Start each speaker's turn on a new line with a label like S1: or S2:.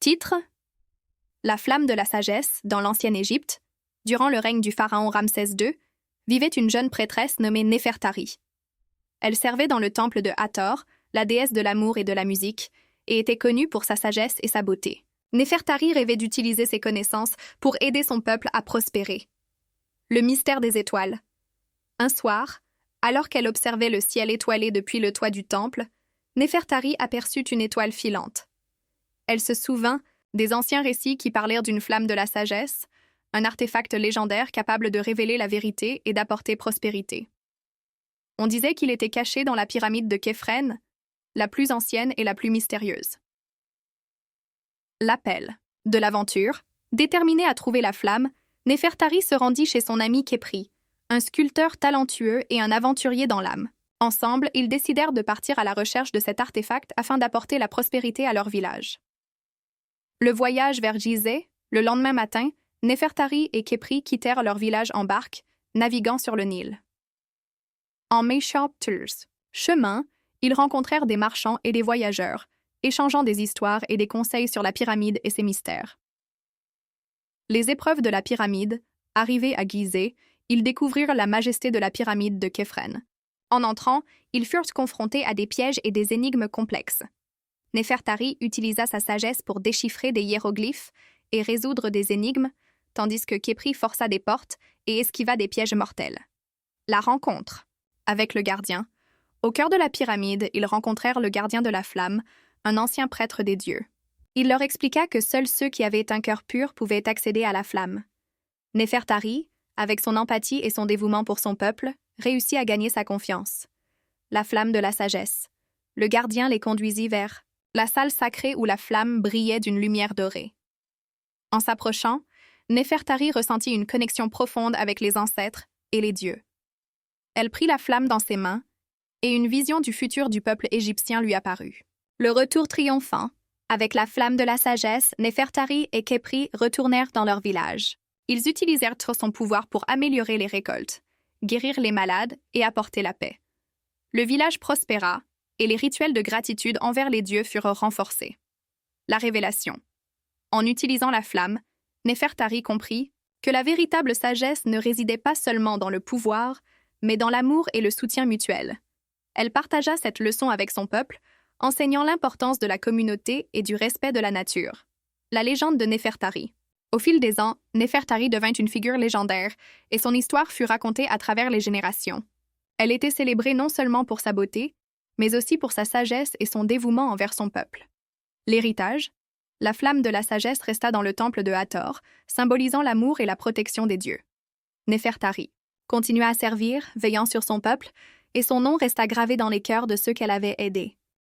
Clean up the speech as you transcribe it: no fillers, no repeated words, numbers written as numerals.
S1: Titre: La flamme de la sagesse dans l'ancienne Égypte, durant le règne du pharaon Ramsès II, vivait une jeune prêtresse nommée Néfertari. Elle servait dans le temple de Hathor, la déesse de l'amour et de la musique, et était connue pour sa sagesse et sa beauté. Néfertari rêvait d'utiliser ses connaissances pour aider son peuple à prospérer. Le mystère des étoiles. Un soir, alors qu'elle observait le ciel étoilé depuis le toit du temple, Néfertari aperçut une étoile filante. Elle se souvint des anciens récits qui parlèrent d'une flamme de la sagesse, un artefact légendaire capable de révéler la vérité et d'apporter prospérité. On disait qu'il était caché dans la pyramide de Képhren, la plus ancienne et la plus mystérieuse. L'appel. De l'aventure, déterminée à trouver la flamme, Néfertari se rendit chez son ami Képri, un sculpteur talentueux et un aventurier dans l'âme. Ensemble, ils décidèrent de partir à la recherche de cet artefact afin d'apporter la prospérité à leur village. Le voyage vers Gizeh, le lendemain matin, Néfertari et Képri quittèrent leur village en barque, naviguant sur le Nil. En Meishapturs, chemin, ils rencontrèrent des marchands et des voyageurs, échangeant des histoires et des conseils sur la pyramide et ses mystères. Les épreuves de la pyramide, arrivés à Gizeh, ils découvrirent la majesté de la pyramide de Képhren. En entrant, ils furent confrontés à des pièges et des énigmes complexes. Néfertari utilisa sa sagesse pour déchiffrer des hiéroglyphes et résoudre des énigmes, tandis que Képri força des portes et esquiva des pièges mortels. La rencontre. Avec le gardien. Au cœur de la pyramide, ils rencontrèrent le gardien de la flamme, un ancien prêtre des dieux. Il leur expliqua que seuls ceux qui avaient un cœur pur pouvaient accéder à la flamme. Néfertari, avec son empathie et son dévouement pour son peuple, réussit à gagner sa confiance. La flamme de la sagesse. Le gardien les conduisit vers la salle sacrée où la flamme brillait d'une lumière dorée. En s'approchant, Néfertari ressentit une connexion profonde avec les ancêtres et les dieux. Elle prit la flamme dans ses mains, et une vision du futur du peuple égyptien lui apparut. Le retour triomphant. Avec la flamme de la sagesse, Néfertari et Képri retournèrent dans leur village. Ils utilisèrent son pouvoir pour améliorer les récoltes, guérir les malades et apporter la paix. Le village prospéra, et les rituels de gratitude envers les dieux furent renforcés. La révélation. En utilisant la flamme, Néfertari comprit que la véritable sagesse ne résidait pas seulement dans le pouvoir, mais dans l'amour et le soutien mutuel. Elle partagea cette leçon avec son peuple, enseignant l'importance de la communauté et du respect de la nature. La légende de Néfertari. Au fil des ans, Néfertari devint une figure légendaire et son histoire fut racontée à travers les générations. Elle était célébrée non seulement pour sa beauté, mais aussi pour sa sagesse et son dévouement envers son peuple. L'héritage. La flamme de la sagesse resta dans le temple de Hathor, symbolisant l'amour et la protection des dieux. Néfertari continua à servir, veillant sur son peuple, et son nom resta gravé dans les cœurs de ceux qu'elle avait aidés.